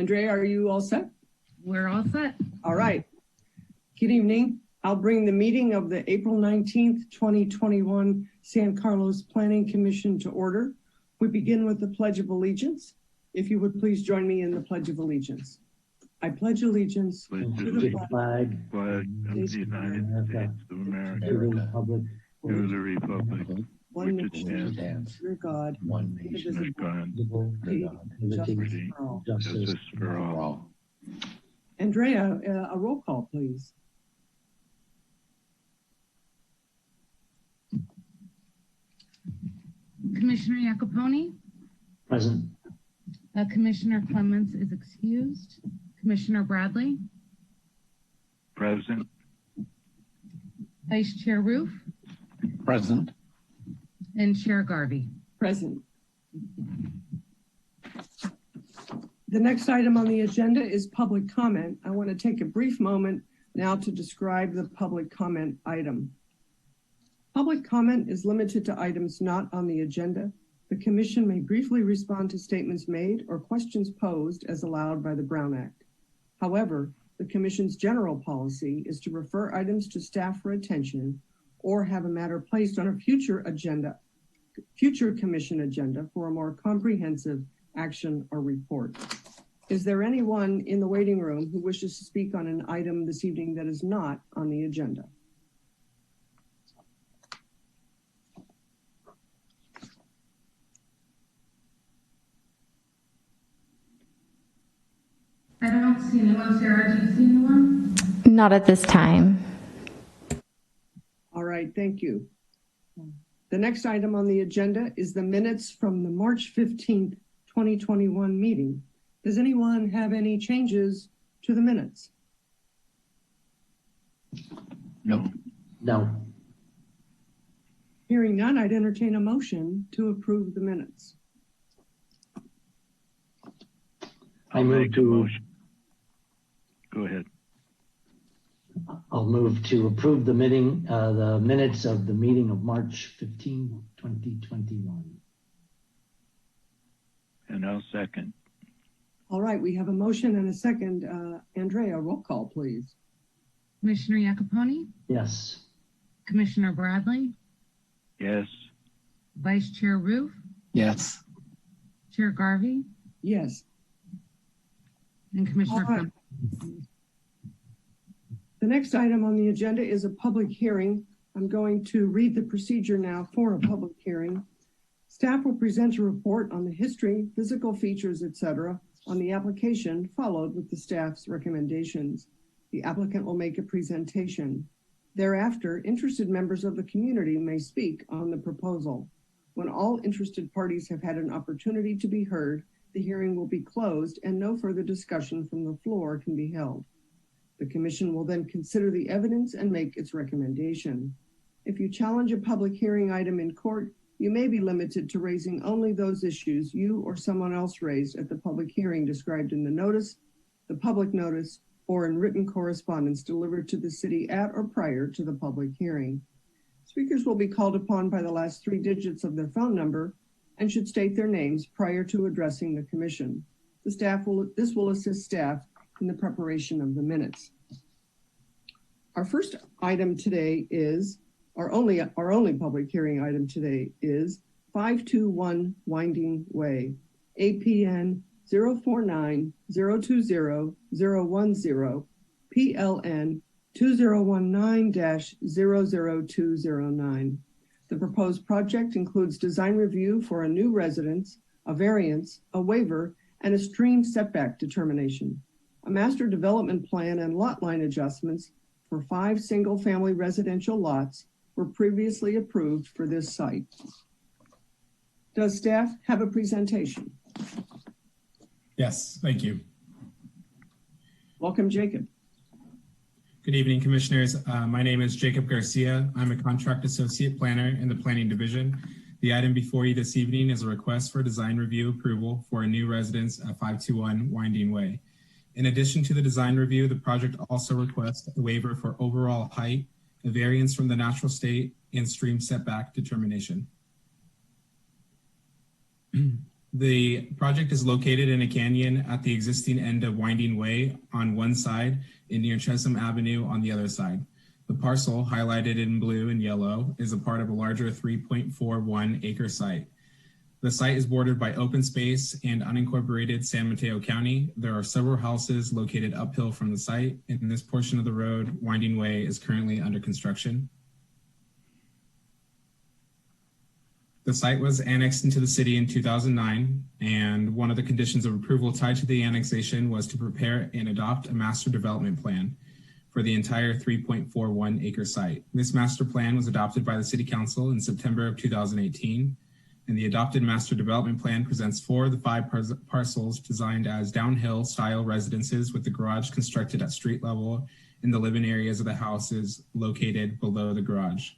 Andrea, are you all set? We're all set. All right. Good evening. I'll bring the meeting of the April 19th, 2021 San Carlos Planning Commission to order. We begin with the Pledge of Allegiance. If you would please join me in the Pledge of Allegiance. I pledge allegiance to the flag of the United States of America, to the republic, one which nation, stands, under God, one nation of God, justice for all. Andrea, a roll call, please. Commissioner Jacoponi? Present. Commissioner Clements is excused. Commissioner Bradley? Present. Vice Chair Roof? Present. And Chair Garvey? Present. The next item on the agenda is public comment. I want to take a brief moment now to describe the public comment item. Public comment is limited to items not on the agenda. The Commission may briefly respond to statements made or questions posed as allowed by the Brown Act. However, the Commission's general policy is to refer items to staff for attention or have a matter placed on a future Commission agenda for a more comprehensive action or report. Is there anyone in the waiting room who wishes to speak on an item this evening that is not on the agenda? I don't see anyone. Sarah, do you see anyone? Not at this time. All right, thank you. The next item on the agenda is the minutes from the March 15th, 2021 meeting. Does anyone have any changes to the minutes? No. No. Hearing none, I'd entertain a motion to approve the minutes. I move to. Go ahead. I'll move to approve the minutes of the meeting of March 15, 2021. And I'll second. All right, we have a motion and a second. Andrea, roll call, please. Commissioner Jacoponi? Yes. Commissioner Bradley? Yes. Vice Chair Roof? Yes. Chair Garvey? Yes. And Commissioner Clements? The next item on the agenda is a public hearing. I'm going to read the procedure now for a public hearing. Staff will present a report on the history, physical features, etc., on the application, followed with the staff's recommendations. The applicant will make a presentation. Thereafter, interested members of the community may speak on the proposal. When all interested parties have had an opportunity to be heard, the hearing will be closed and no further discussion from the floor can be held. The Commission will then consider the evidence and make its recommendation. If you challenge a public hearing item in court, you may be limited to raising only those issues you or someone else raised at the public hearing described in the notice, the public notice, or in written correspondence delivered to the city at or prior to the public hearing. Speakers will be called upon by the last 3 digits of their phone number and should state their names prior to addressing the Commission. This will assist staff in the preparation of the minutes. Our first item today is, our only public hearing item today is 521 Winding Way, APN 049-020-010, PLN 2019-00209. The proposed project includes design review for a new residence, a variance, a waiver, and a stream setback determination. A master development plan and lot line adjustments for 5 single-family residential lots were previously approved for this site. Does staff have a presentation? Yes, thank you. Welcome, Jacob. Good evening, Commissioners. My name is Jacob Garcia. I'm a contract associate planner in the Planning Division. The item before you this evening is a request for design review approval for a new residence at 521 Winding Way. In addition to the design review, the project also requests a waiver for overall height, a variance from the natural state, and stream setback determination. The project is located in a canyon at the existing end of Winding Way on one side and near Chesham Avenue on the other side. The parcel, highlighted in blue and yellow, is a part of a larger 3.41 acre site. The site is bordered by open space and unincorporated San Mateo County. There are several houses located uphill from the site, and this portion of the road, Winding Way, is currently under construction. The site was annexed into the city in 2009, and one of the conditions of approval tied to the annexation was to prepare and adopt a master development plan for the entire 3.41 acre site. This master plan was adopted by the City Council in September of 2018, and the adopted master development plan presents 4 of the 5 parcels designed as downhill style residences with the garage constructed at street level and the living areas of the houses located below the garage.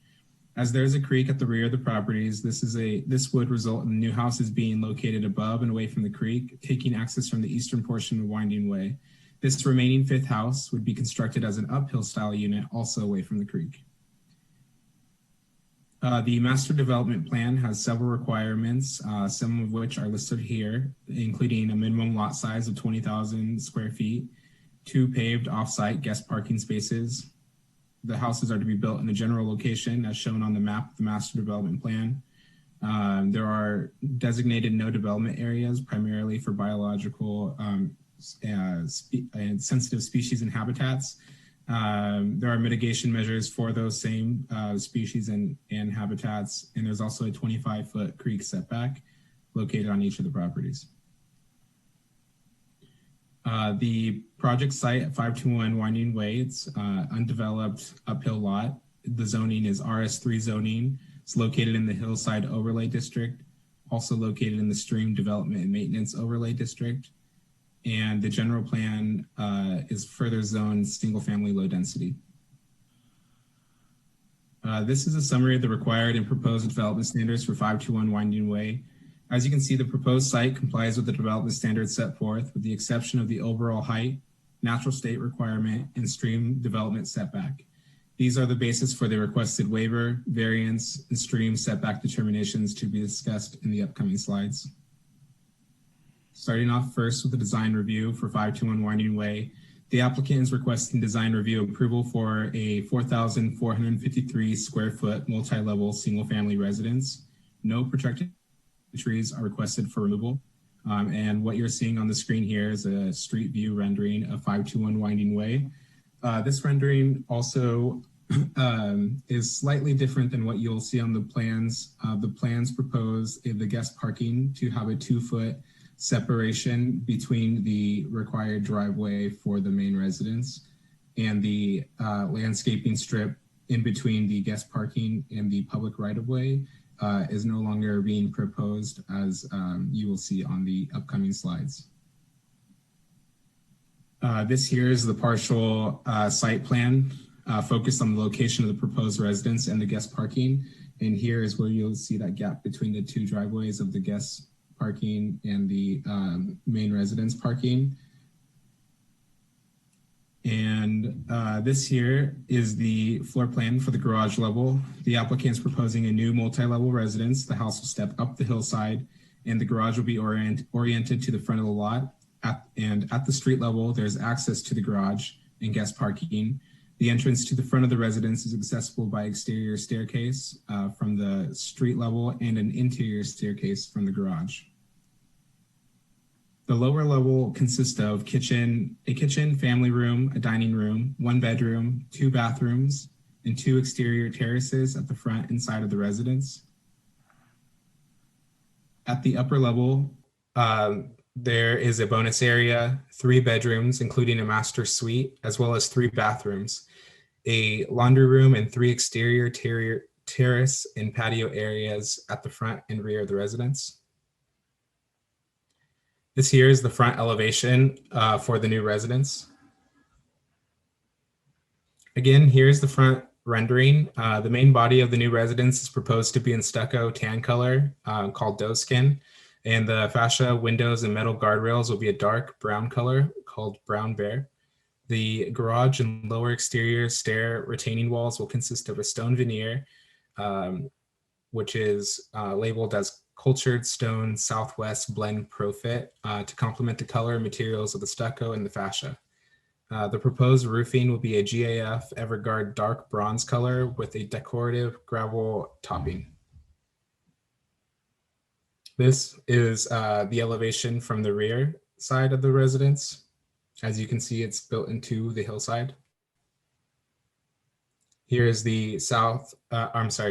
As there's a creek at the rear of the properties, this would result in new houses being located above and away from the creek, taking access from the eastern portion of Winding Way. This remaining 5th house would be constructed as an uphill style unit, also away from the creek. The master development plan has several requirements, some of which are listed here, including a minimum lot size of 20,000 square feet, 2 paved off-site guest parking spaces. The houses are to be built in a general location as shown on the map of the master development plan. There are designated no development areas, primarily for biological and sensitive species and habitats. There are mitigation measures for those same species and habitats, and there's also a 25-foot creek setback located on each of the properties. The project site at 521 Winding Way, it's undeveloped uphill lot. The zoning is RS3 zoning. It's located in the Hillside Overlay District, also located in the Stream Development and Maintenance Overlay District. And the general plan is further zoned single family low density. This is a summary of the required and proposed development standards for 521 Winding Way. As you can see, the proposed site complies with the development standards set forth, with the exception of the overall height, natural state requirement, and stream development setback. These are the basis for the requested waiver, variance, and stream setback determinations to be discussed in the upcoming slides. Starting off first with the design review for 521 Winding Way, the applicant is requesting design review approval for a 4,453 square foot multi-level single family residence. No protected trees are requested for removal. And what you're seeing on the screen here is a street view rendering of 521 Winding Way. This rendering also is slightly different than what you'll see on the plans. The plans propose the guest parking to have a 2-foot separation between the required driveway for the main residence and the landscaping strip in between the guest parking and the public right-of-way is no longer being proposed, as you will see on the upcoming slides. This here is the partial site plan focused on the location of the proposed residence and the guest parking. And here is where you'll see that gap between the 2 driveways of the guest parking and the main residence parking. And this here is the floor plan for the garage level. The applicant is proposing a new multi-level residence. The house will step up the hillside and the garage will be oriented to the front of the lot. At the street level, there's access to the garage and guest parking. The entrance to the front of the residence is accessible by exterior staircase from the street level and an interior staircase from the garage. The lower level consists of a kitchen, family room, a dining room, 1 bedroom, 2 bathrooms, and 2 exterior terraces at the front and side of the residence. At the upper level, there is a bonus area, 3 bedrooms, including a master suite, as well as 3 bathrooms, a laundry room, and 3 exterior terrace and patio areas at the front and rear of the residence. This here is the front elevation for the new residence. Again, here's the front rendering. The main body of the new residence is proposed to be in stucco tan color called doe skin, and the fascia, windows, and metal guardrails will be a dark brown color called brown bear. The garage and lower exterior stair retaining walls will consist of a stone veneer, which is labeled as cultured stone Southwest blend profit to complement the color and materials of the stucco and the fascia. The proposed roofing will be a GAF Everguard dark bronze color with a decorative gravel topping. This is the elevation from the rear side of the residence. As you can see, it's built into the hillside. Here is the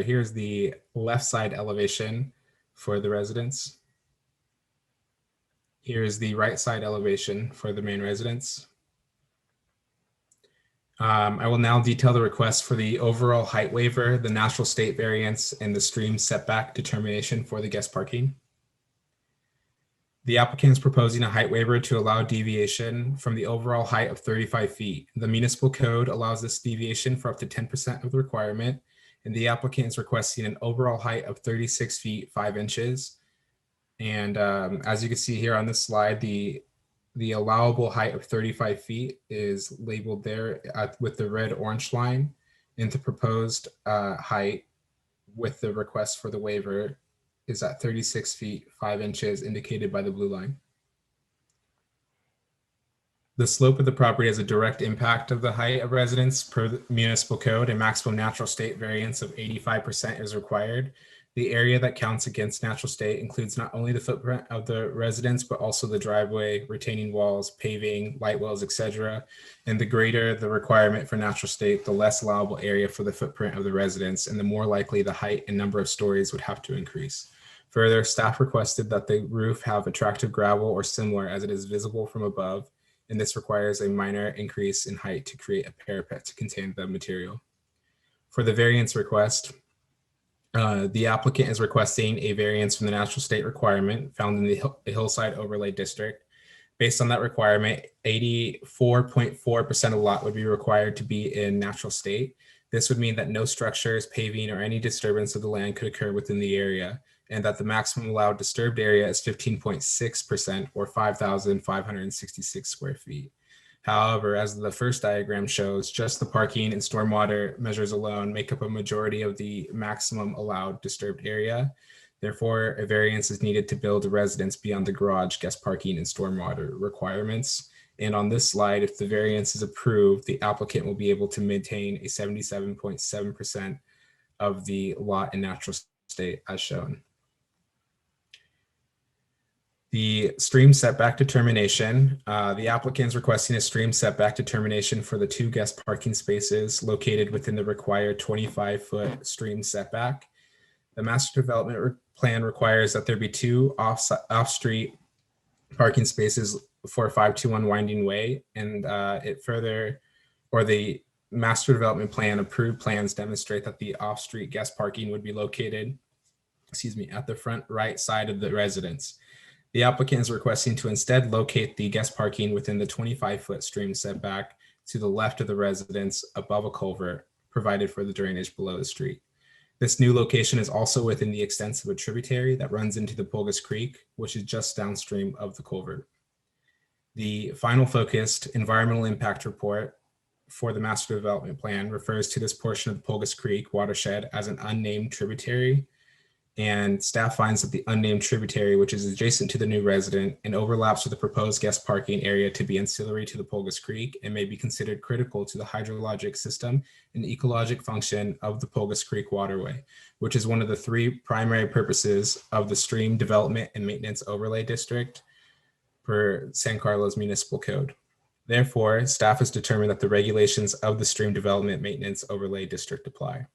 here's the left side elevation for the residence. Here is the right side elevation for the main residence. I will now detail the request for the overall height waiver, the natural state variance, and the stream setback determination for the guest parking. The applicant is proposing a height waiver to allow deviation from the overall height of 35 feet. The municipal code allows this deviation for up to 10% of the requirement, and the applicant is requesting an overall height of 36 feet, 5 inches. And as you can see here on this slide, the allowable height of 35 feet is labeled there with the red orange line, and the proposed height with the request for the waiver is at 36 feet, 5 inches indicated by the blue line. The slope of the property has a direct impact of the height of residence per the municipal code. A maximum natural state variance of 85% is required. The area that counts against natural state includes not only the footprint of the residence, but also the driveway, retaining walls, paving, light wells, etc. And the greater the requirement for natural state, the less allowable area for the footprint of the residence, and the more likely the height and number of stories would have to increase. Further, staff requested that the roof have attractive gravel or similar as it is visible from above, and this requires a minor increase in height to create a parapet to contain the material. For the variance request, the applicant is requesting a variance from the natural state requirement found in the Hillside Overlay District. Based on that requirement, 84.4% of the lot would be required to be in natural state. This would mean that no structures, paving, or any disturbance of the land could occur within the area, and that the maximum allowed disturbed area is 15.6% or 5,566 square feet. However, as the first diagram shows, just the parking and stormwater measures alone make up a majority of the maximum allowed disturbed area. Therefore, a variance is needed to build a residence beyond the garage, guest parking, and stormwater requirements. And on this slide, if the variance is approved, the applicant will be able to maintain a 77.7% of the lot in natural state as shown. The stream setback determination, the applicant is requesting a stream setback determination for the 2 guest parking spaces located within the required 25-foot stream setback. The master development plan requires that there be 2 off-street parking spaces for a 521 winding way, and the master development plan approved plans demonstrate that the off-street guest parking would be located, at the front right side of the residence. The applicant is requesting to instead locate the guest parking within the 25-foot stream setback to the left of the residence above a culvert provided for the drainage below the street. This new location is also within the extensive of a tributary that runs into the Pulgas Creek, which is just downstream of the culvert. The final focused environmental impact report for the master development plan refers to this portion of the Pulgas Creek watershed as an unnamed tributary, and staff finds that the unnamed tributary, which is adjacent to the new resident and overlaps with the proposed guest parking area, to be ancillary to the Pulgas Creek and may be considered critical to the hydrologic system and ecologic function of the Pulgas Creek waterway, which is one of the 3 primary purposes of the Stream Development and Maintenance Overlay District per San Carlos Municipal Code. Therefore, staff has determined that the regulations of the Stream Development Maintenance Overlay District apply.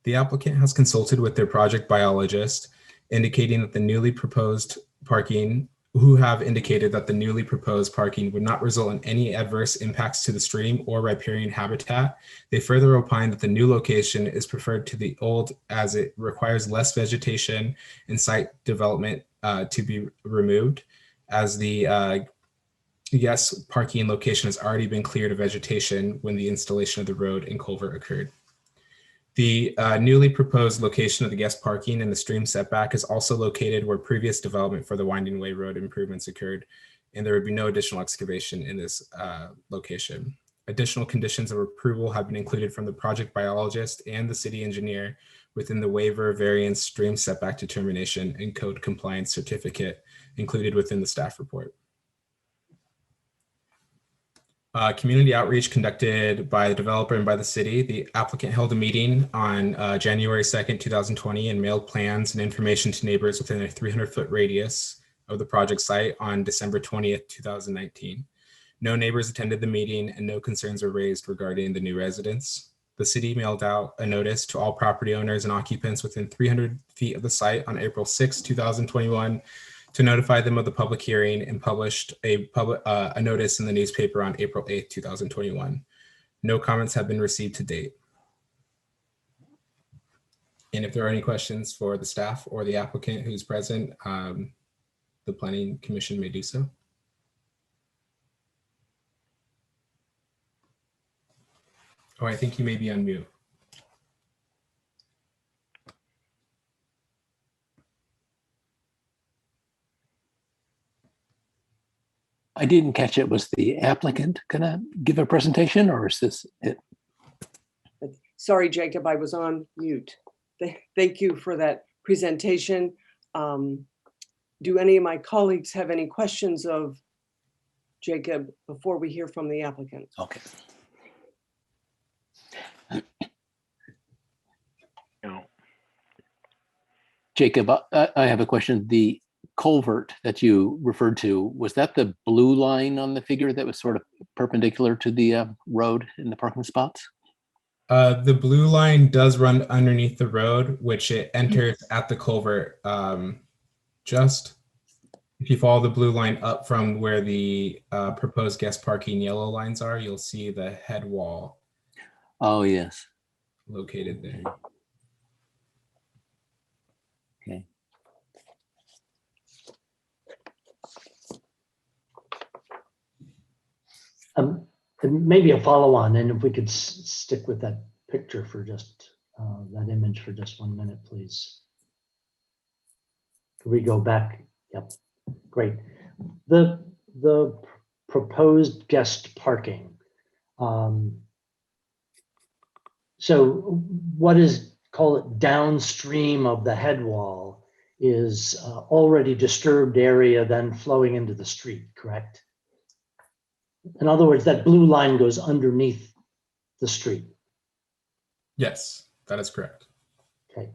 The applicant has consulted with their project biologist, indicating that the newly proposed parking, who have indicated that the newly proposed parking would not result in any adverse impacts to the stream or riparian habitat. They further opine that the new location is preferred to the old as it requires less vegetation and site development to be removed, as the parking location has already been cleared of vegetation when the installation of the road and culvert occurred. The newly proposed location of the guest parking and the stream setback is also located where previous development for the Winding Way Road improvements occurred, and there would be no additional excavation in this location. Additional conditions of approval have been included from the project biologist and the city engineer, within the waiver, variance, stream setback determination, and code compliance certificate included within the staff report. Community outreach conducted by the developer and by the city. The applicant held a meeting on January 2nd, 2020 and mailed plans and information to neighbors within a 300-foot radius of the project site on December 20th, 2019. No neighbors attended the meeting and no concerns were raised regarding the new residence. The city mailed out a notice to all property owners and occupants within 300 feet of the site on April 6, 2021 to notify them of the public hearing and published a notice in the newspaper on April 8, 2021. No comments have been received to date. And if there are any questions for the staff or the applicant who's present, the Planning Commission may do so. Oh, I think you may be on mute. I didn't catch it. Was the applicant gonna give a presentation, or is this it? Sorry, Jacob, I was on mute. Thank you for that presentation. Do any of my colleagues have any questions of Jacob before we hear from the applicant? Okay. No. Jacob, I have a question. The culvert that you referred to, was that the blue line on the figure that was sort of perpendicular to the road in the parking spots? The blue line does run underneath the road, which it enters at the culvert. Just if you follow the blue line up from where the proposed guest parking yellow lines are, you'll see the head wall. Oh, yes. Located there. Okay. Maybe a follow on, and if we could stick with that picture for just that image for just 1 minute, please. Could we go back? Yep, great. The proposed guest parking. So what is, call it downstream of the head wall, is already disturbed area then flowing into the street, correct? In other words, that blue line goes underneath the street. Yes, that is correct. Okay.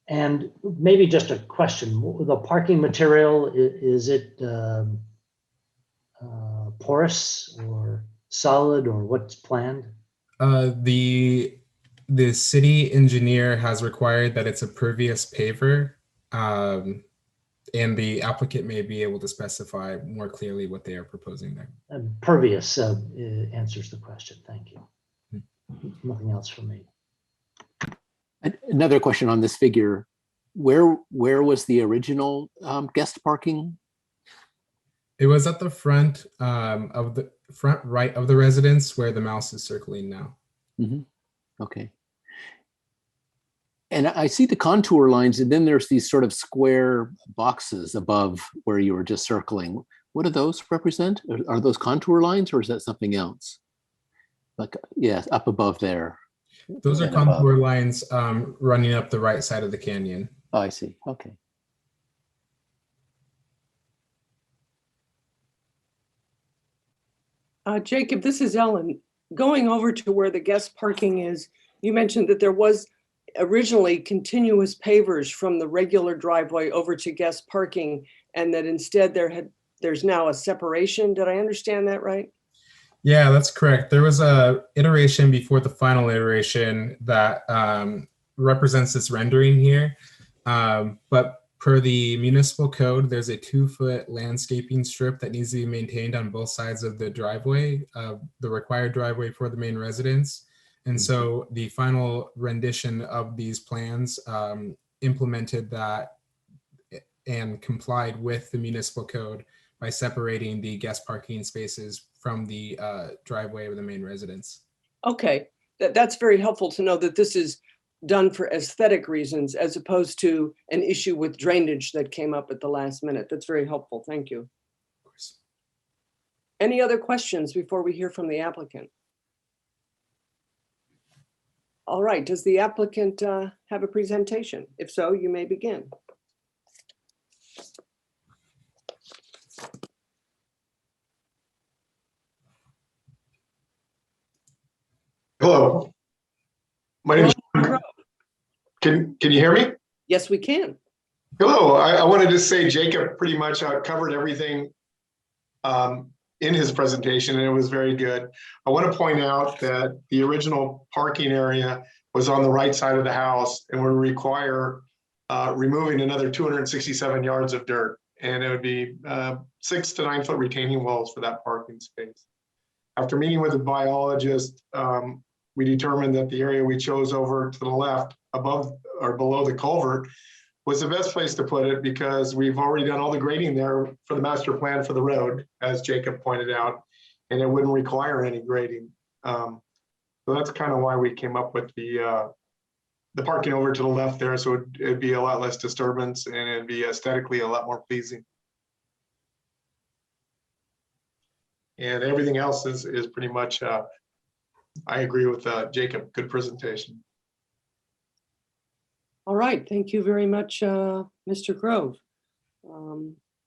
And maybe just a question, the parking material, is it porous or solid, or what's planned? The city engineer has required that it's a pervious paver, and the applicant may be able to specify more clearly what they are proposing there. Pervious answers the question. Thank you. Nothing else for me. Another question on this figure. Where was the original guest parking? It was at the front of the front right of the residence where the mouse is circling now. Mm-hmm. Okay. And I see the contour lines, and then there's these sort of square boxes above where you were just circling. What do those represent? Are those contour lines, or is that something else? Like, yes, up above there. Those are And contour above. lines running up the right side of the canyon. Oh, I see. Okay. Jacob, this is Ellen. Going over to where the guest parking is, you mentioned that there was originally continuous pavers from the regular driveway over to guest parking, and that instead there's now a separation. Did I understand that right? Yeah, that's correct. There was a iteration before the final iteration that represents this rendering here. But per the municipal code, there's a 2-foot landscaping strip that needs to be maintained on both sides of the driveway, the required driveway for the main residence. And so the final rendition of these plans implemented that and complied with the municipal code by separating the guest parking spaces from the driveway of the main residence. Okay, that's very helpful to know that this is done for aesthetic reasons as opposed to an issue with drainage that came up at the last minute. That's very helpful. Thank you. Of course. Any other questions before we hear from the applicant? All right, does the applicant have a presentation? If so, you may begin. Hello. My name is, Hello? can you hear me? Yes, we can. Hello, I wanted to say Jacob pretty much covered everything in his presentation, and it was very good. I want to point out that the original parking area was on the right side of the house and would require removing another 267 yards of dirt. And it would be 6 to 9 foot retaining walls for that parking space. After meeting with a biologist, we determined that the area we chose over to the left, above or below the culvert, was the best place to put it because we've already done all the grading there for the master plan for the road, as Jacob pointed out, and it wouldn't require any grading. So that's kind of why we came up with the parking over to the left there. So it'd be a lot less disturbance and it'd be aesthetically a lot more pleasing. And everything else is pretty much, I agree with Jacob. Good presentation. All right, thank you very much, Mr. Grove.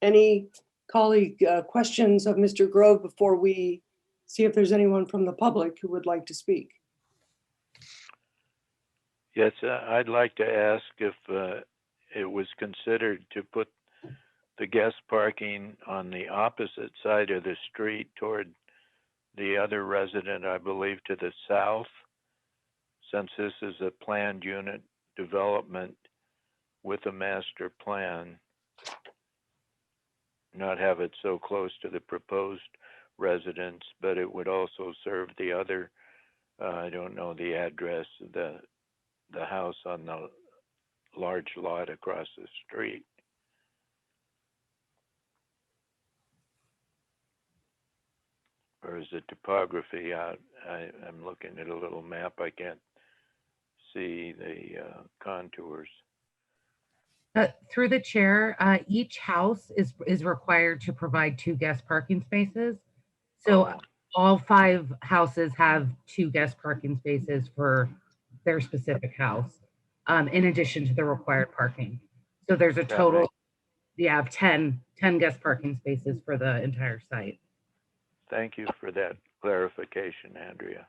Any colleague questions of Mr. Grove before we see if there's anyone from the public who would like to speak? Yes, I'd like to ask if it was considered to put the guest parking on the opposite side of the street toward the other resident, I believe, to the south, since this is a planned unit development with a master plan, not have it so close to the proposed residence, but it would also serve the other, I don't know the address, the house on the large lot across the street. Or is it topography out? I'm looking at a little map. I can't see the contours. Through the chair, each house is required to provide 2 guest parking spaces. So all 5 houses have 2 guest parking spaces for their specific house, in addition to the required parking. So there's a total, of 10 guest parking spaces for the entire site. Thank you for that clarification, Andrea.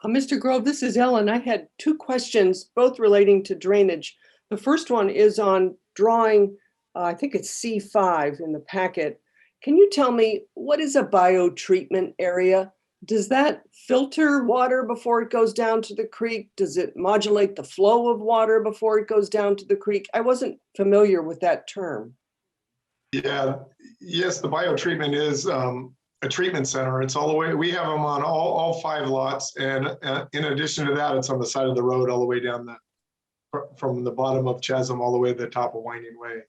Mr. Grove, this is Ellen. I had 2 questions, both relating to drainage. The first one is on drawing, I think it's C5 in the packet. Can you tell me, what is a biotreatment area? Does that filter water before it goes down to the creek? Does it modulate the flow of water before it goes down to the creek? I wasn't familiar with that term. Yeah, yes, the biotreatment is a treatment center. It's all the way, we have them on all 5 lots. And in addition to that, it's on the side of the road all the way down from the bottom of Chasm all the way to the top of Winding Way.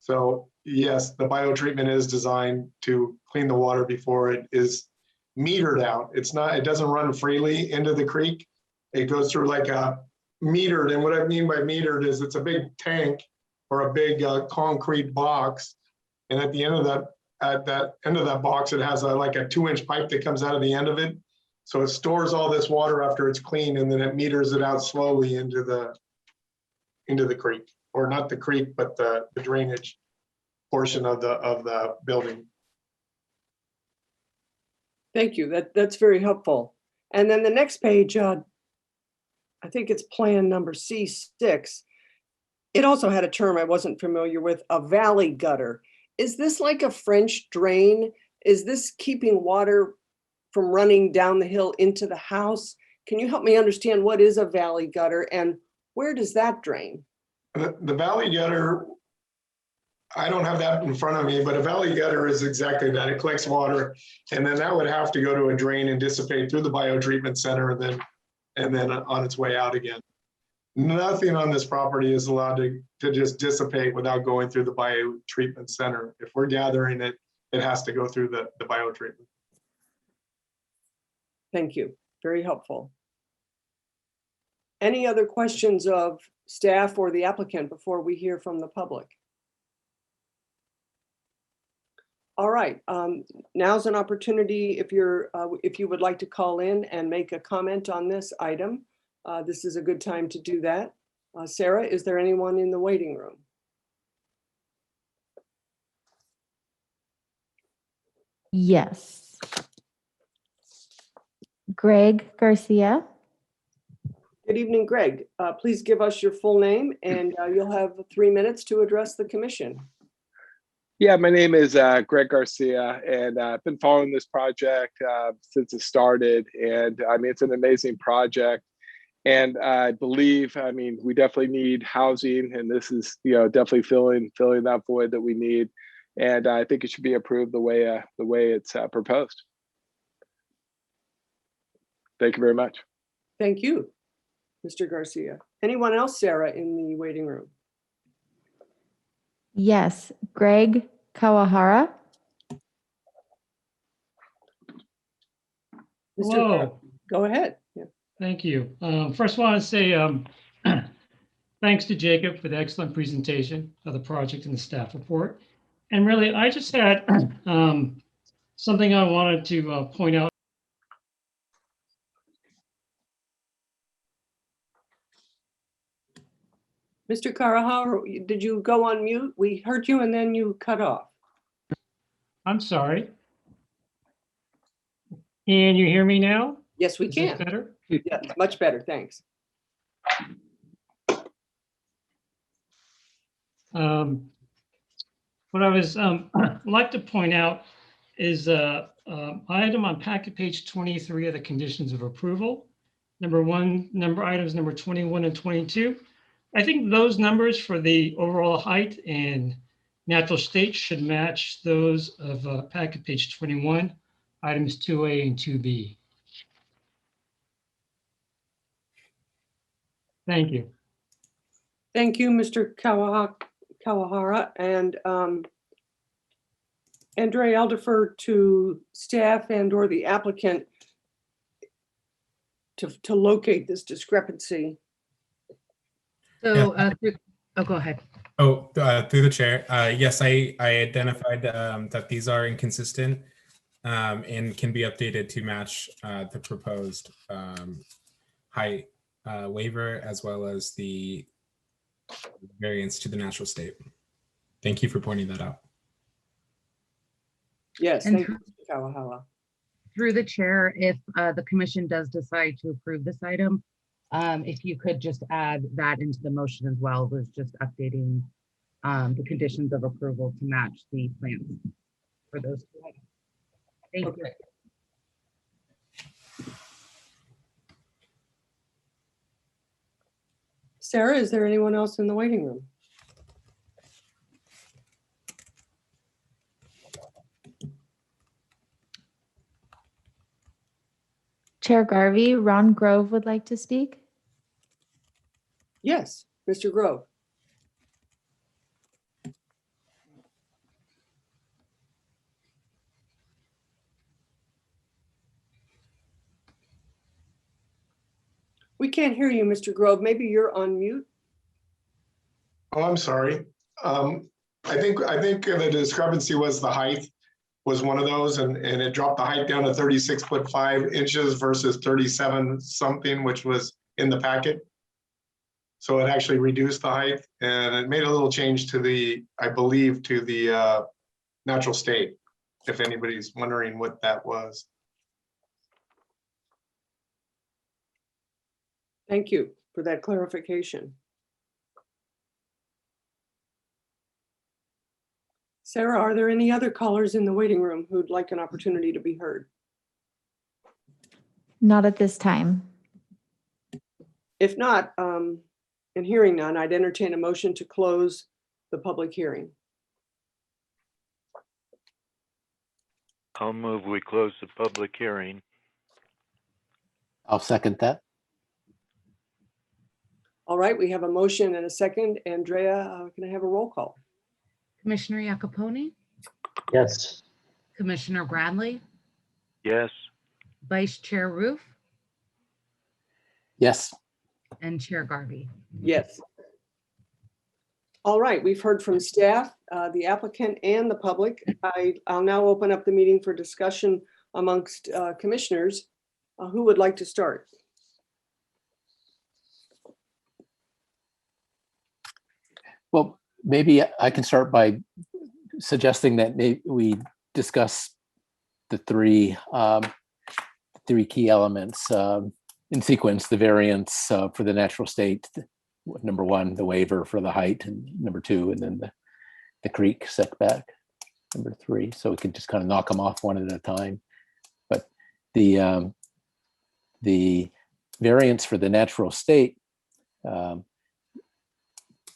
So yes, the biotreatment is designed to clean the water before it is metered out. It doesn't run freely into the creek. It goes through like a metered. And what I mean by metered is it's a big tank or a big concrete box. And at the end of that box, it has like a 2-inch pipe that comes out of the end of it. So it stores all this water after it's cleaned, and then it meters it out slowly into the creek, or not the creek, but the drainage portion of the building. Thank you. That's very helpful. And then the next page, I think it's plan number C6. It also had a term I wasn't familiar with, a valley gutter. Is this like a French drain? Is this keeping water from running down the hill into the house? Can you help me understand what is a valley gutter and where does that drain? The valley gutter, I don't have that in front of me, but a valley gutter is exactly that. It collects water, and then that would have to go to a drain and dissipate through the biotreatment center, and then on its way out again. Nothing on this property is allowed to just dissipate without going through the biotreatment center. If we're gathering it, it has to go through the biotreatment. Thank you. Very helpful. Any other questions of staff or the applicant before we hear from the public? All right, now's an opportunity if if you would like to call in and make a comment on this item. This is a good time to do that. Sarah, is there anyone in the waiting room? Yes. Greg Garcia. Good evening, Greg. Please give us your full name and you'll have 3 minutes to address the commission. Yeah, my name is Greg Garcia, and I've been following this project since it started. And I mean, it's an amazing project. And I believe, I mean, we definitely need housing, and this is, you know, definitely filling that void that we need. And I think it should be approved the way it's proposed. Thank you very much. Thank you, Mr. Garcia. Anyone else, Sarah, in the waiting room? Yes. Greg Kawahara. Mr. Hello. Go ahead. Yeah. Thank you. First, I want to say thanks to Jacob for the excellent presentation of the project and the staff report. And really, I just had something I wanted to point out. Mr. Karahara, did you go on mute? We heard you and then you cut off. I'm sorry. Can you hear me now? Yes, we Is this can. better? Yeah, much better. Thanks. What I was like to point out is item on packet page 23 of the conditions of approval. Items number 21 and 22. I think those numbers for the overall height and natural state should match those of packet page 21, items 2A and 2B. Thank you. Thank you, Mr. Kawahara. And Andre, I'll defer to staff and or the applicant to locate this discrepancy. So, go ahead. Through the chair, yes, I identified that these are inconsistent and can be updated to match the proposed height waiver as well as the variance to the natural state. Thank you for pointing that out. Yes, And thank you, Mr. Kawahara. Through the chair, if the commission does decide to approve this item, if you could just add that into the motion as well, was just updating the conditions of approval to match the plans for those two items. Thank you. Sarah, is there anyone else in the waiting room? Chair Garvey, Ron Grove would like to speak. Yes, Mr. Grove. We can't hear you, Mr. Grove. Maybe you're on mute. Oh, I'm sorry. I think the discrepancy was the height was one of those, and it dropped the height down to 36'5" versus 37 something, which was in the packet. So it actually reduced the height, and it made a little change to the, I believe, to the natural state, if anybody's wondering what that was. Thank you for that clarification. Sarah, are there any other callers in the waiting room who'd like an opportunity to be heard? Not at this time. If not, and hearing none, I'd entertain a motion to close the public hearing. I'll move we close the public hearing. I'll second that. All right, we have a motion and a second. Andrea, can I have a roll call? Commissioner Iacopone, Yes. Commissioner Bradley, Yes, Vice Chair Roof, Yes. and Chair Garvey. Yes. All right, we've heard from staff, the applicant, and the public. I'll now open up the meeting for discussion amongst commissioners. Who would like to start? Well, maybe I can start by suggesting that maybe we discuss the three key elements in sequence: the variance for the natural state, number one, the waiver for the height, and number two, and then the creek setback, number three. So we can just kind of knock them off one at a time. But the variance for the natural state,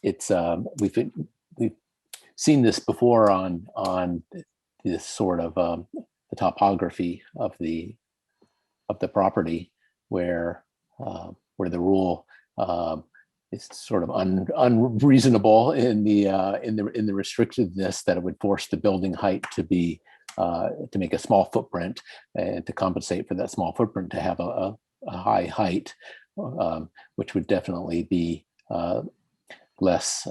it's we've seen this before on this sort of the topography of the property, where the rule is sort of unreasonable in the restrictiveness that it would force the building height to be to make a small footprint, and to compensate for that small footprint to have a high height, which would definitely be less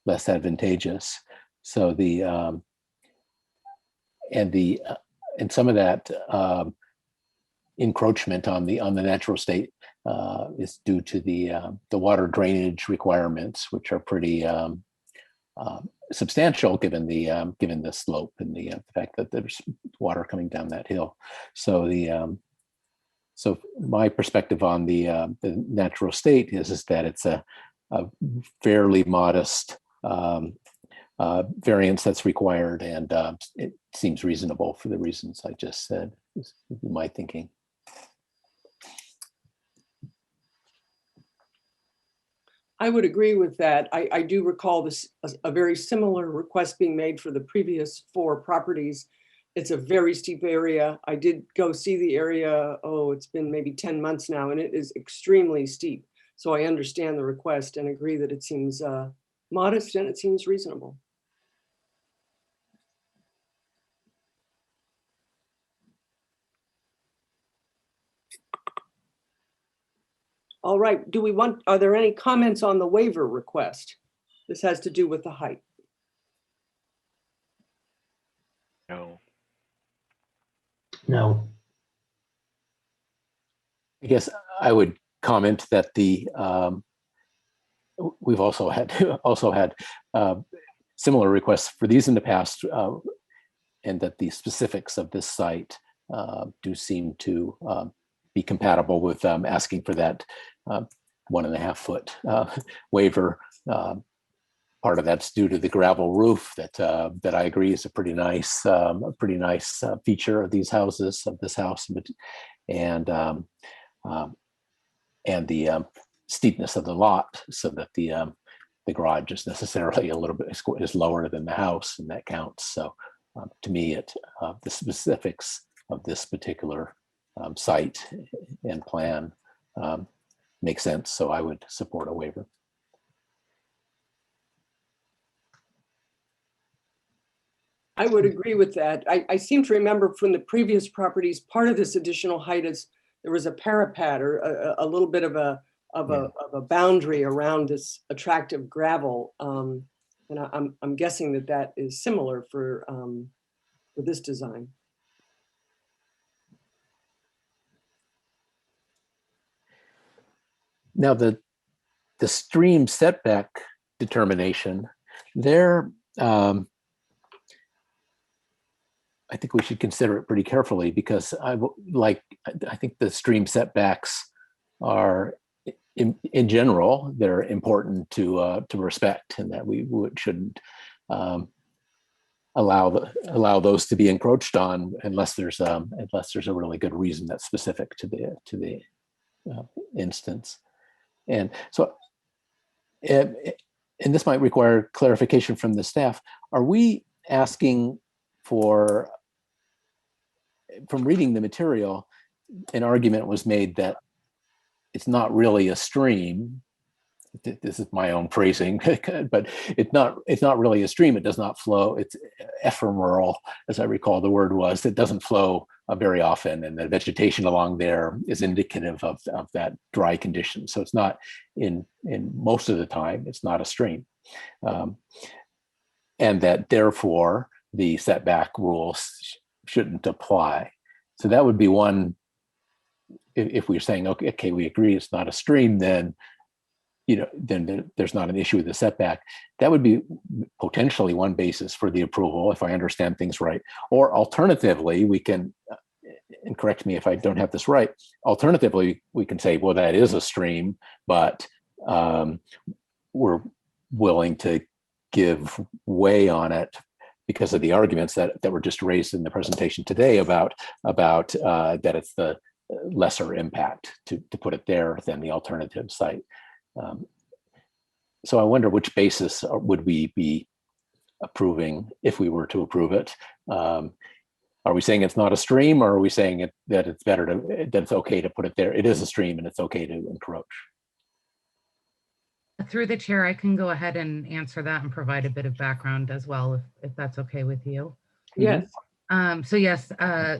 advantageous. So and some of that encroachment on the natural state is due to the water drainage requirements, which are pretty substantial given the slope and the fact that there's water coming down that hill. So so my perspective on the natural state is that it's a fairly modest variance that's required, and it seems reasonable for the reasons I just said, is my thinking. I would agree with that. I do recall this, a very similar request being made for the previous 4 properties. It's a very steep area. I did go see the area, it's been maybe 10 months now, and it is extremely steep. So I understand the request and agree that it seems modest and it seems reasonable. All right, are there any comments on the waiver request? This has to do with the height. No. No. I guess I would comment that we've also had similar requests for these in the past, and that the specifics of this site do seem to be compatible with asking for that 1.5 foot waiver. Part of that's due to the gravel roof that I agree is a pretty nice feature of these houses, of this house, and the steepness of the lot, so that the garage is necessarily a little bit is lower than the house, and that counts. So to me, the specifics of this particular site and plan make sense. So I would support a waiver. I would agree with that. I seem to remember from the previous properties, part of this additional height is there was a parapet or a little bit of a boundary around this attractive gravel, and I'm guessing that is similar for this design. Now the stream setback determination, there, I think we should consider it pretty carefully, because I think the stream setbacks are, in general, they're important to respect, and that we shouldn't allow those to be encroached on unless there's a really good reason that's specific to the instance. And so, and this might require clarification from the staff. Are we asking for, from reading the material, an argument was made that it's not really a stream. This is my own phrasing, but it's not really a stream. It does not flow. It's ephemeral, as I recall the word was. It doesn't flow very often, and the vegetation along there is indicative of that dry condition. So it's not, in most of the time, it's not a stream. And that therefore the setback rules shouldn't apply. So that would be one. If we're saying, okay, we agree it's not a stream, then then there's not an issue with the setback. That would be potentially one basis for the approval, if I understand things right. Or alternatively, we can, and correct me if I don't have this right, alternatively, we can say, well, that is a stream, but we're willing to give way on it because of the arguments that were just raised in the presentation today about that it's the lesser impact to put it there than the alternative site. So I wonder which basis would we be approving if we were to approve it. Are we saying it's not a stream, or are we saying that it's that it's okay to put it there? It is a stream and it's okay to encroach. Through the chair, I can go ahead and answer that and provide a bit of background as well, if that's okay with you. Yes. So yes,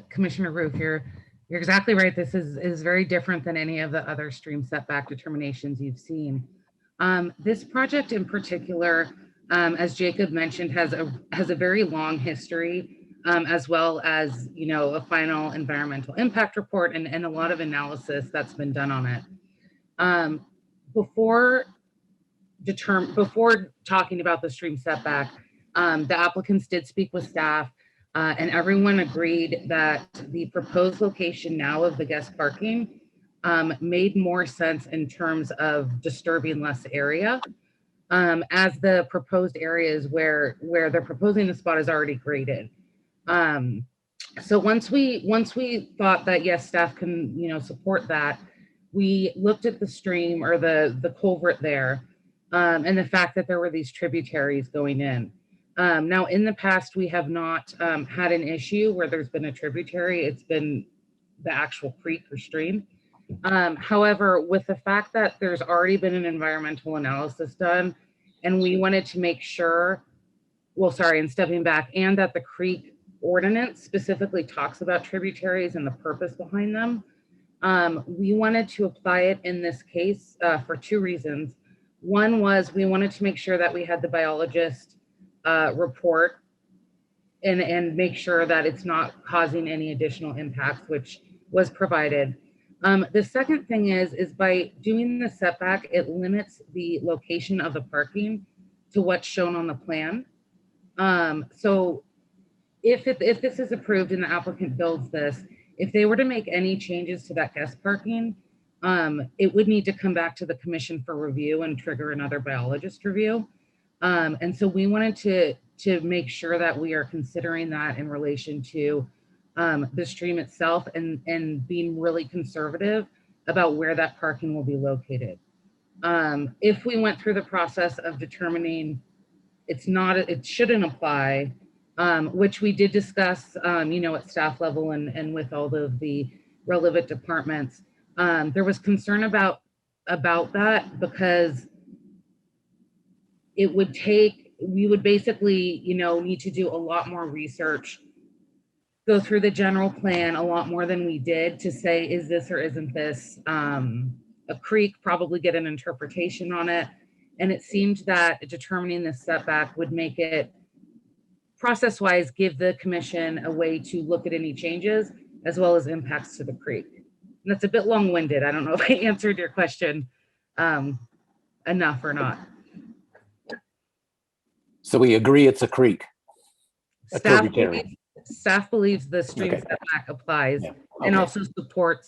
Commissioner Roof, you're exactly right. This is very different than any of the other stream setback determinations you've seen. This project in particular, as Jacob mentioned, has a very long history, as well as a final environmental impact report and a lot of analysis that's been done on it. Before talking about the stream setback, the applicants did speak with staff, and everyone agreed that the proposed location now of the guest parking made more sense in terms of disturbing less area, as the proposed areas where they're proposing the spot is already graded. So once we thought that yes, staff can support that, we looked at the stream or the culvert there, and the fact that there were these tributaries going in. Now, in the past, we have not had an issue where there's been a tributary. It's been the actual creek or stream. However, with the fact that there's already been an environmental analysis done, and we wanted to make sure, and stepping back, and that the creek ordinance specifically talks about tributaries and the purpose behind them, we wanted to apply it in this case for two reasons. One was we wanted to make sure that we had the biologist report and make sure that it's not causing any additional impacts, which was provided. The second thing is by doing the setback, it limits the location of the parking to what's shown on the plan. So if this is approved and the applicant builds this, if they were to make any changes to that guest parking, it would need to come back to the commission for review and trigger another biologist review. And so we wanted to make sure that we are considering that in relation to the stream itself and being really conservative about where that parking will be located. If we went through the process of determining it shouldn't apply, which we did discuss, at staff level and with all of the relevant departments, there was concern about that because we would basically, need to do a lot more research, go through the general plan a lot more than we did to say, is this or isn't this a creek, probably get an interpretation on it. And it seemed that determining this setback would make it process-wise, give the commission a way to look at any changes as well as impacts to the creek. And that's a bit long-winded. I don't know if I answered your question enough or not. So we agree it's a creek. Staff believes the stream setback applies and also supports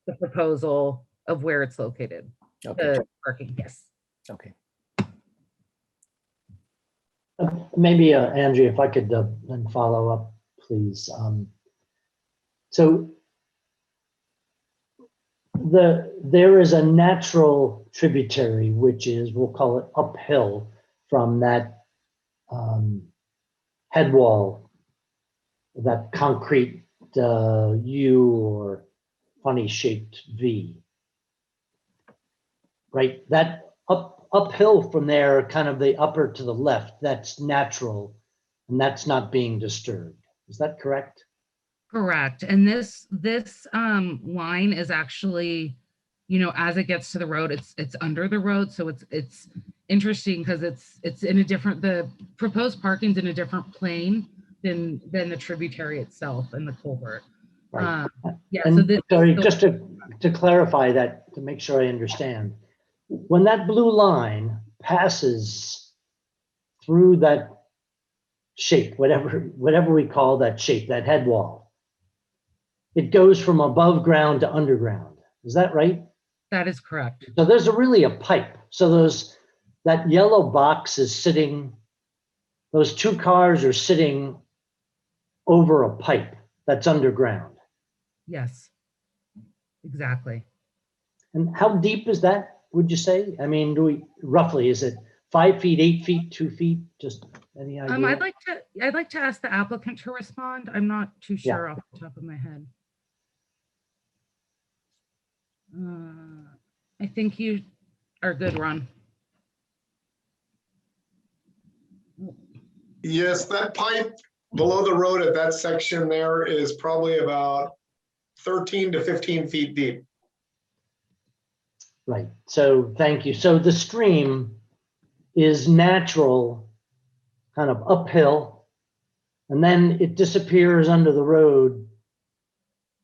the proposal of where it's located. The parking, yes. Okay. Maybe, Andrea, if I could then follow up, please. So there is a natural tributary, which is, we'll call it uphill from that head wall, that concrete U or funny shaped V, right? That uphill from there, kind of the upper to the left, that's natural and that's not being disturbed. Is that correct? Correct. And this line is actually, as it gets to the road, it's under the road. So it's interesting because it's in a different, the proposed parking's in a different plane than the tributary itself and the culvert. Right. Yeah, And so this sorry, just to clarify that, to make sure I understand, when that blue line passes through that shape, whatever we call that shape, that head wall, it goes from above ground to underground. Is that right? that is correct. So there's really a pipe. So that yellow box is sitting, those two cars are sitting over a pipe that's underground. Yes, exactly. And how deep is that, would you say? I mean, roughly, is it 5 feet, 8 feet, 2 feet? Just any idea? I'd like to ask the applicant to respond. I'm not too Yeah. sure off the top of my head. I think you are good, Ron. Yes, that pipe below the road at that section there is probably about 13 to 15 feet deep. Right. So thank you. So the stream is natural, kind of uphill, and then it disappears under the road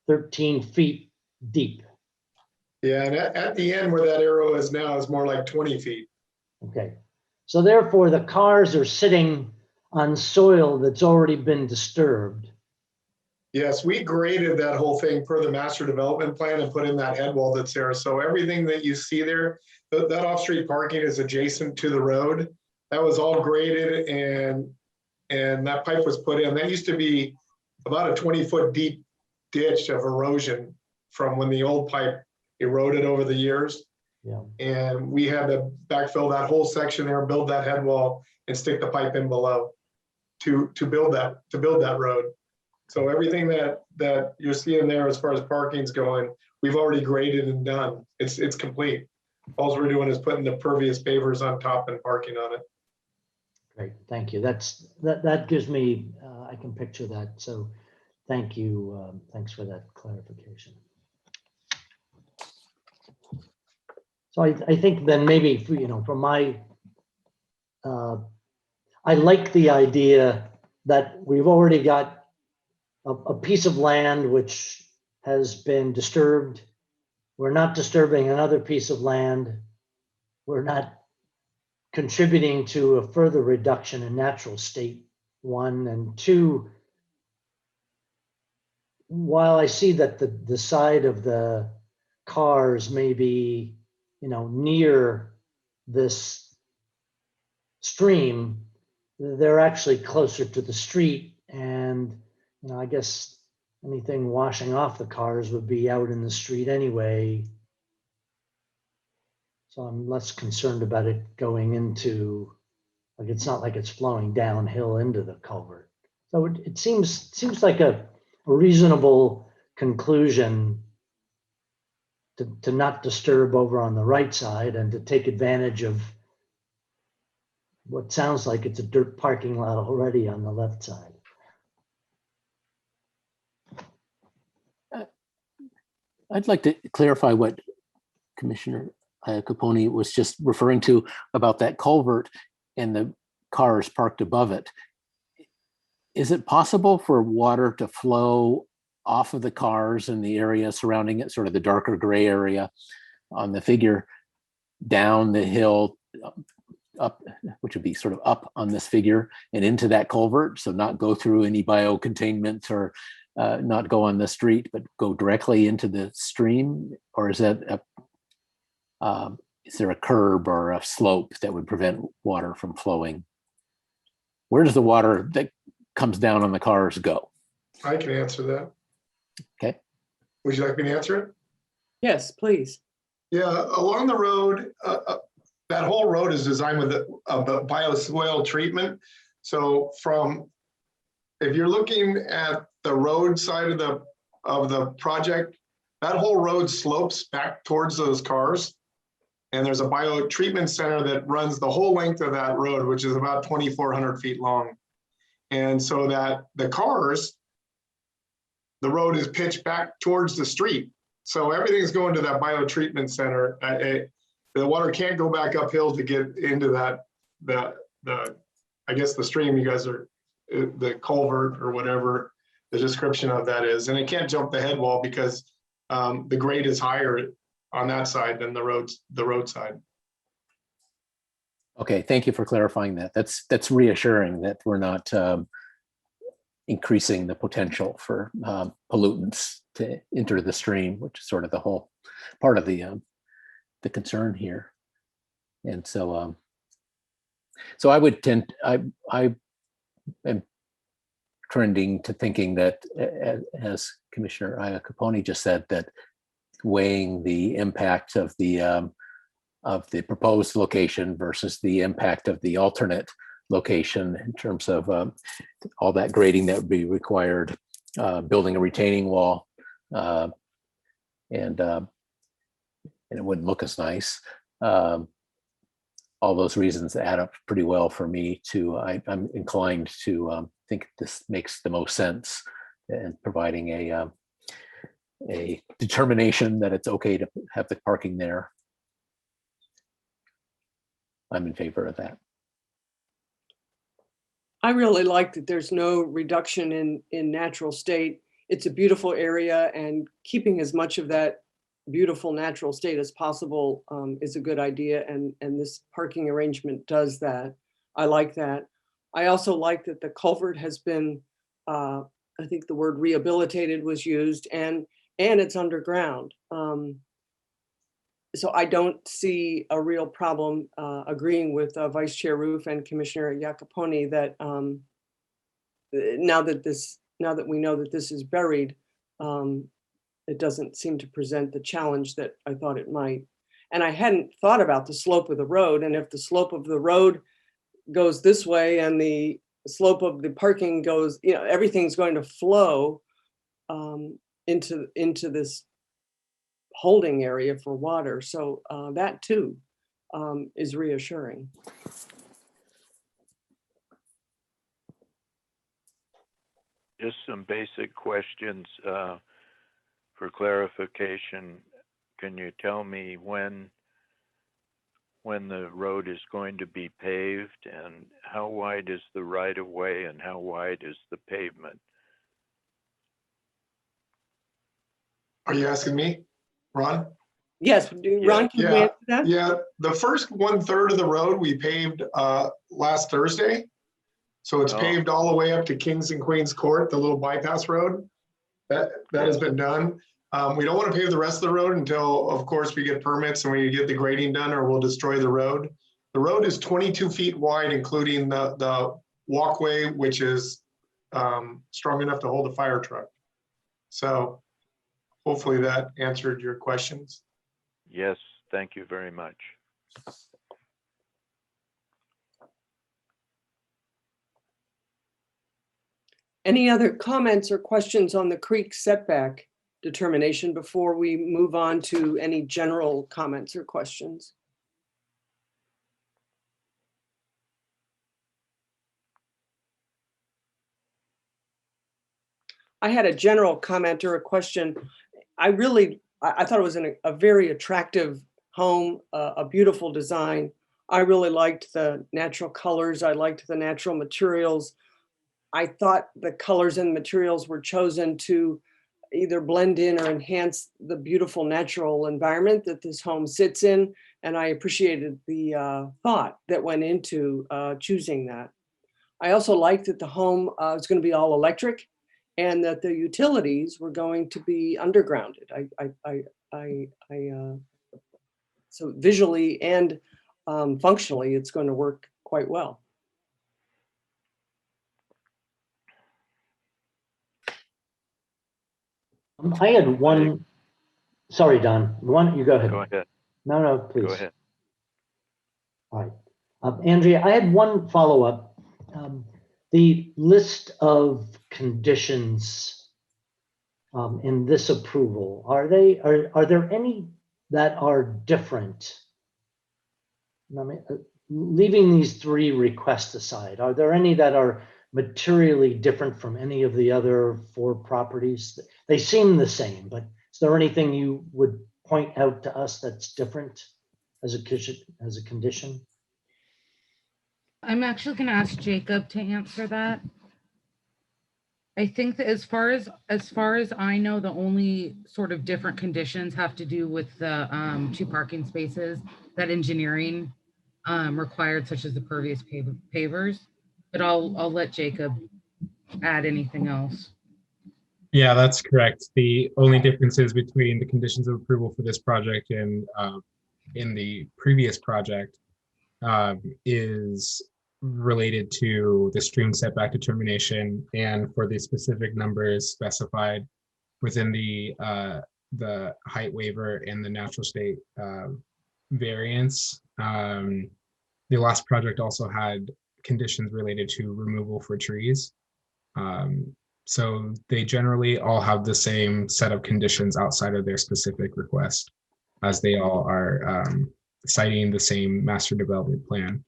13 feet deep. Yeah, and at the end where that arrow is now is more like 20 feet. Okay. So therefore, the cars are sitting on soil that's already been disturbed. Yes, we graded that whole thing per the master development plan and put in that head wall that's there. So everything that you see there, that off-street parking is adjacent to the road. That was all graded and that pipe was put in. That used to be about a 20-foot deep ditch of erosion from when the old pipe eroded over the years. Yeah. And we had to backfill that whole section there, build that head wall and stick the pipe in below to build that road. So everything that you're seeing there as far as parking's going, we've already graded and done. It's complete. All we're doing is putting the pervious pavers on top and parking on it. Great, thank you. That gives me, I can picture that. So thank you. Thanks for that clarification. So I think then maybe, from my, I like the idea that we've already got a piece of land which has been disturbed. We're not disturbing another piece of land. We're not contributing to a further reduction in natural state, 1, and 2. While I see that the side of the cars may be, near this stream, they're actually closer to the street, and I guess anything washing off the cars would be out in the street anyway. So I'm less concerned about it going into, like, it's not like it's flowing downhill into the culvert. So it seems like a reasonable conclusion to not disturb over on the right side and to take advantage of what sounds like it's a dirt parking lot already on the left side. I'd like to clarify what Commissioner Capone was just referring to about that culvert and the cars parked above it. Is it possible for water to flow off of the cars in the area surrounding it, sort of the darker gray area on the figure, down the hill, up, which would be sort of up on this figure, and into that culvert? So not go through any biocontainment or not go on the street, but go directly into the stream? Or is that is there a curb or a slope that would prevent water from flowing? Where does the water that comes down on the cars go? I can answer that. Okay. Would you like me to answer it? Yes, please. Yeah, along the road, that whole road is designed with a bioswale treatment. So if you're looking at the road side of the project, that whole road slopes back towards those cars. And there's a biotreatment center that runs the whole length of that road, which is about 2,400 feet long. And so that the cars, the road is pitched back towards the street. So everything's going to that biotreatment center. the water can't go back uphill to get into that, I guess the stream you guys are, the culvert or whatever the description of that is. And it can't jump the head wall because the grade is higher on that side than the roadside. Okay, thank you for clarifying that. That's reassuring that we're not increasing the potential for pollutants to enter the stream, which is sort of the whole part of the concern here. And so, so I would tend, I am trending to thinking that, as Commissioner Iacoponi just said, that weighing the impact of the proposed location versus the impact of the alternate location in terms of all that grading that would be required, building a retaining wall, and it wouldn't look as nice. All those reasons add up pretty well for me to, I'm inclined to think this makes the most sense in providing a determination that it's okay to have the parking there. I'm in favor of that. I really like that there's no reduction in natural state. It's a beautiful area, and keeping as much of that beautiful natural state as possible is a good idea. And this parking arrangement does that. I like that. I also like that the culvert has been, I think the word rehabilitated was used, and it's underground. So I don't see a real problem agreeing with Vice Chair Roof and Commissioner Iacoponi that now that we know that this is buried, it doesn't seem to present the challenge that I thought it might. And I hadn't thought about the slope of the road, and if the slope of the road goes this way and the slope of the parking goes, you know, everything's going to flow into this holding area for water. So that too is reassuring. Just some basic questions for clarification. Can you tell me when the road is going to be paved, and how wide is the right of way and how wide is the pavement? Are you asking me, Ron? Yes, Ron, can you answer that? Yeah, the first 1/3 of the road we paved last Thursday. So it's paved all the way up to Kings and Queens Court, the little bypass road. That has been done. We don't want to pave the rest of the road until, of course, we get permits and we get the grading done, or we'll destroy the road. The road is 22 feet wide, including the walkway, which is strong enough to hold a fire truck. So hopefully that answered your questions. Yes, thank you very much. Any other comments or questions on the creek setback determination before we move on to any general comments or questions? I had a general comment or a question. I thought it was a very attractive home, a beautiful design. I really liked the natural colors. I liked the natural materials. I thought the colors and materials were chosen to either blend in or enhance the beautiful natural environment that this home sits in. And I appreciated the thought that went into choosing that. I also liked that the home was going to be all electric and that the utilities were going to be undergrounded. So visually and functionally, it's going to work quite well. I had one, sorry, Don, you go ahead. Go ahead. No, please. Go ahead. All right. Andrea, I had one follow-up. The list of conditions in this approval, are there any that are different? I mean, leaving these 3 requests aside, are there any that are materially different from any of the other 4 properties? They seem the same, but is there anything you would point out to us that's different? as a condition? I'm actually going to ask Jacob to answer that. I think that as far as I know, the only sort of different conditions have to do with the 2 parking spaces that engineering required, such as the pervious pavers. But I'll let Jacob add anything else. Yeah, that's correct. The only differences between the conditions of approval for this project and in the previous project is related to the stream setback determination and for the specific numbers specified within the height waiver and the natural state variance. The last project also had conditions related to removal for trees. So they generally all have the same set of conditions outside of their specific request, as they all are citing the same master development plan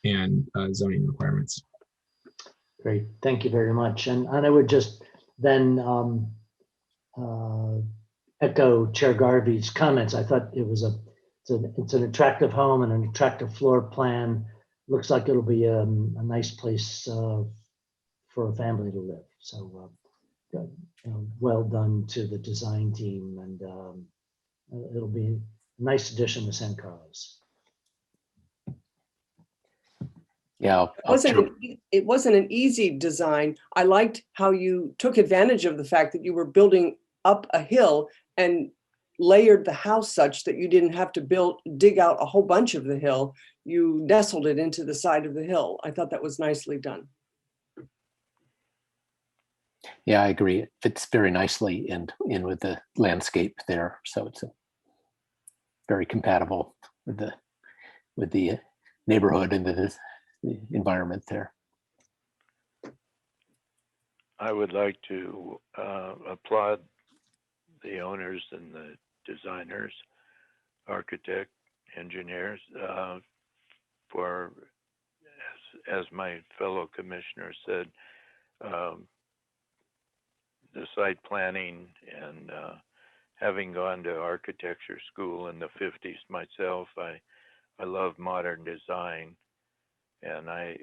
and zoning requirements. Great, thank you very much. And I would just then echo Chair Garvey's comments. I thought it's an attractive home and an attractive floor plan. Looks like it'll be a nice place for a family to live. So well done to the design team, and it'll be a nice addition to San Carlos. Yeah, It wasn't an easy design. I liked how you took advantage of the fact that you were building up a hill and layered the house such that you didn't have to dig out a whole bunch of the hill. You nestled it into the side of the hill. I thought that was nicely done. yeah, I agree. It fits very nicely in with the landscape there. So it's very compatible with the neighborhood and the environment there. I would like to applaud the owners and the designers, architect, engineers, for, as my fellow commissioner said, the site planning and having gone to architecture school in the 50s myself, I love modern design, and I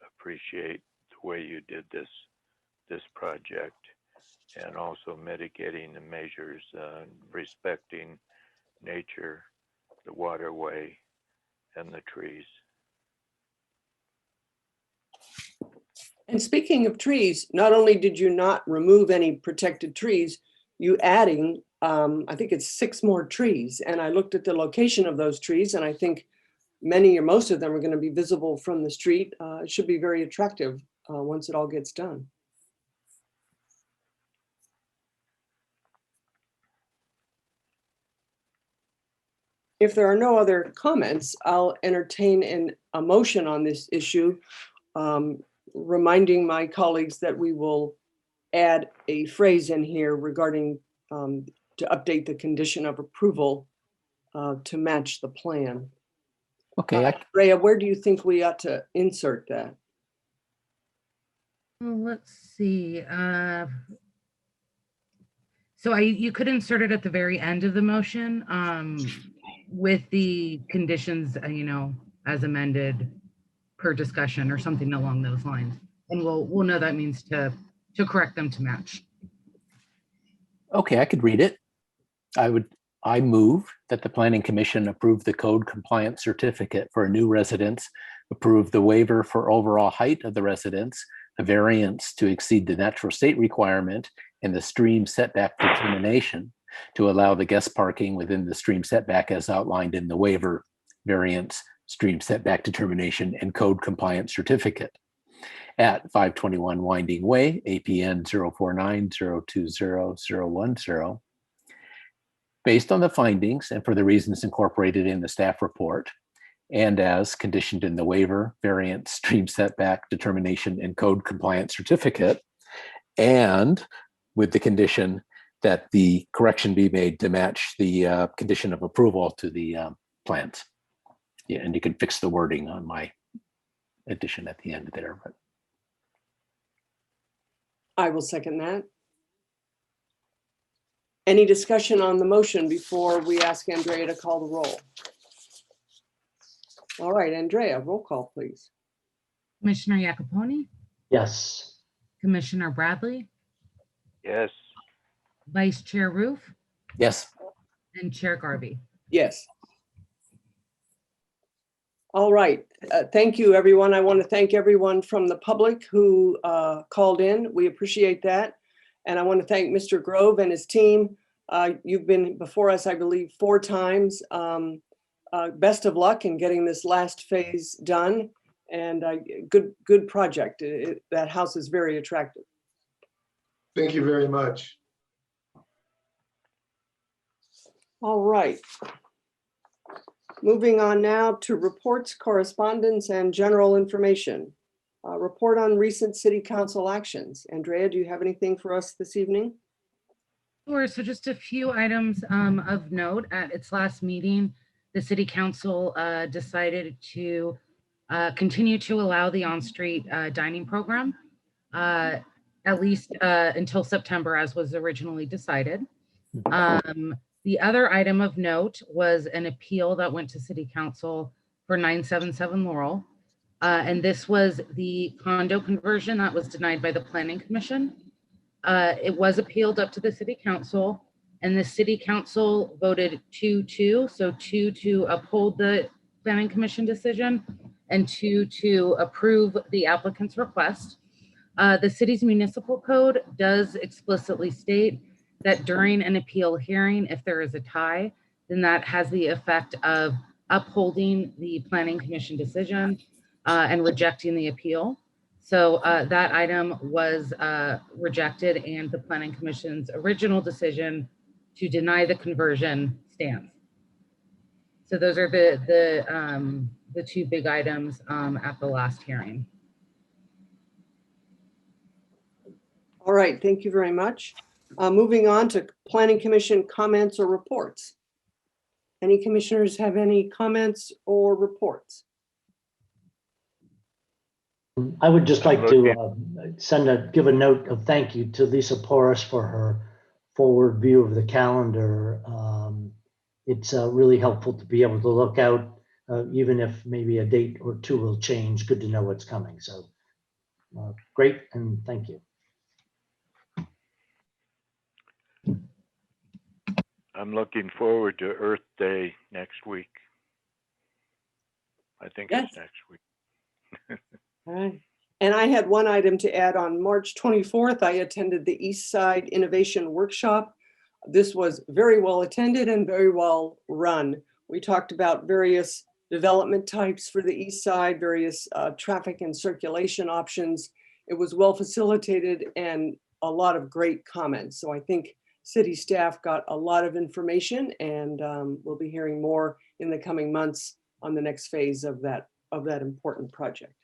appreciate the way you did this project, and also mitigating the measures, respecting nature, the waterway, and the trees. And speaking of trees, not only did you not remove any protected trees, you adding, I think it's 6 more trees. And I looked at the location of those trees, and I think many or most of them are going to be visible from the street. It should be very attractive once it all gets done. If there are no other comments, I'll entertain a motion on this issue, reminding my colleagues that we will add a phrase in here regarding to update the condition of approval to match the plan. Okay. Rhea, where do you think we ought to insert that? Well, let's see. So you could insert it at the very end of the motion with the conditions, as amended per discussion or something along those lines. And we'll know that means to correct them to match. Okay, I could read it. I move that the Planning Commission approve the code compliance certificate for a new residence, approve the waiver for overall height of the residence, a variance to exceed the natural state requirement, and the stream setback determination to allow the guest parking within the stream setback as outlined in the waiver, variance, stream setback determination, and code compliance certificate at 521 Winding Way, APN 049020010, based on the findings and for the reasons incorporated in the staff report, and as conditioned in the waiver, variance, stream setback determination, and code compliance certificate, and with the condition that the correction be made to match the condition of approval to the plans. Yeah, and you can fix the wording on my addition at the end there. But I will second that. Any discussion on the motion before we ask Andrea to call the roll? All right, Andrea, roll call, please. Commissioner Yakaponi, Yes. Commissioner Bradley, Yes. Vice Chair Roof, Yes. and Chair Garvey. Yes. All right. Thank you, everyone. I want to thank everyone from the public who called in. We appreciate that. And I want to thank Mr. Grove and his team. You've been before us, I believe, 4 times. Best of luck in getting this last phase done. And good project. That house is very attractive. Thank you very much. All right. Moving on now to reports, correspondence, and general information. Report on recent city council actions. Andrea, do you have anything for us this evening? Sure. So just a few items of note. At its last meeting, the city council decided to continue to allow the on-street dining program, at least until September, as was originally decided. The other item of note was an appeal that went to city council for 977 Laurel. And this was the condo conversion that was denied by the planning commission. It was appealed up to the city council, and the city council voted 2-2. So 2 to uphold the planning commission decision and 2 to approve the applicant's request. The city's municipal code does explicitly state that during an appeal hearing, if there is a tie, then that has the effect of upholding the planning commission decision and rejecting the appeal. So that item was rejected, and the planning commission's original decision to deny the conversion stands. So those are the 2 big items at the last hearing. All right, thank you very much. Moving on to planning commission comments or reports. Any commissioners have any comments or reports? I would just like to give a note of thank you to Lisa Porras for her forward view of the calendar. It's really helpful to be able to look out, even if maybe a date or 2 will change. Good to know what's coming. So great, and thank you. I'm looking forward to Earth Day next week. I think Yes. it's next week. All right. And I had one item to add. On March 24th, I attended the East Side Innovation Workshop. This was very well attended and very well run. We talked about various development types for the East Side, various traffic and circulation options. It was well facilitated and a lot of great comments. So I think city staff got a lot of information, and we'll be hearing more in the coming months on the next phase of that important project.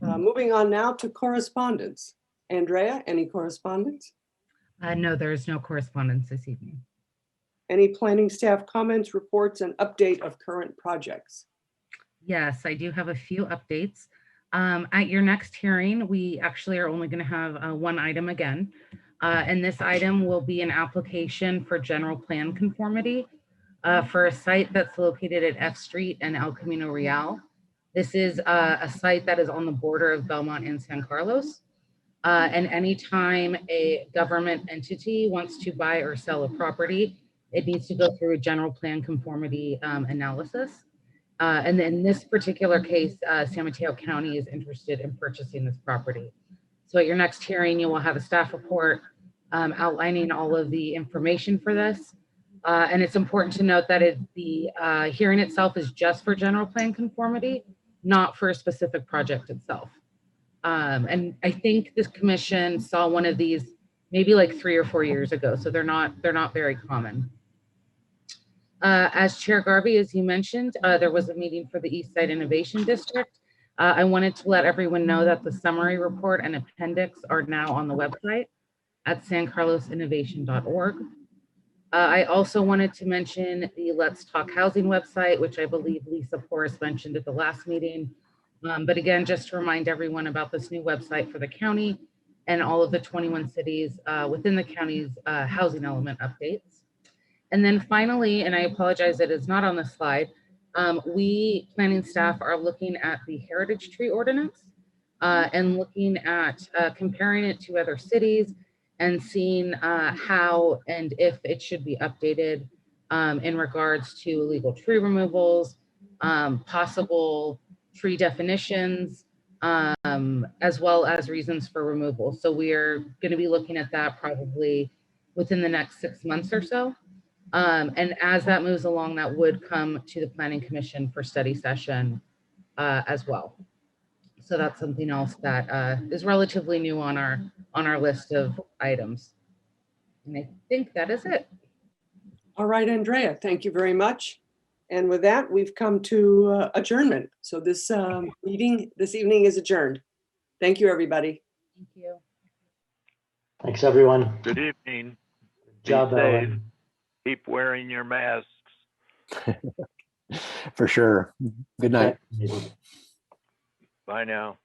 Moving on now to correspondence. Andrea, any correspondence? No, there is no correspondence this evening. Any planning staff comments, reports, and update of current projects? Yes, I do have a few updates. At your next hearing, we actually are only going to have 1 item again. And this item will be an application for general plan conformity for a site that's located at F Street and El Camino Real. This is a site that is on the border of Belmont and San Carlos. And anytime a government entity wants to buy or sell a property, it needs to go through a general plan conformity analysis. And in this particular case, San Mateo County is interested in purchasing this property. So at your next hearing, you will have a staff report outlining all of the information for this. And it's important to note that the hearing itself is just for general plan conformity, not for a specific project itself. And I think this commission saw one of these maybe like 3 or 4 years ago, so they're not very common. As Chair Garvey, as you mentioned, there was a meeting for the East Side Innovation District. I wanted to let everyone know that the summary report and appendix are now on the website at sancarlosinnovation.org. I also wanted to mention the Let's Talk Housing website, which I believe Lisa Porras mentioned at the last meeting. But again, just to remind everyone about this new website for the county and all of the 21 cities within the county's housing element updates. And then finally, and I apologize that it's not on the slide, We, planning staff, are looking at the heritage tree ordinance and looking at comparing it to other cities and seeing how and if it should be updated in regards to illegal tree removals, possible tree definitions, as well as reasons for removal. So we are going to be looking at that probably within the next 6 months or so. And as that moves along, that would come to the Planning Commission for study session as well. So that's something else that is relatively new on our list of items. And I think that is it. All right, Andrea, thank you very much. And with that, we've come to adjournment. So this meeting this evening is adjourned. Thank you, everybody. Thank you. Thanks, everyone. Good evening. Good job, Be safe. Ellen. Keep wearing your masks. For sure. Good night. Maybe. Bye now.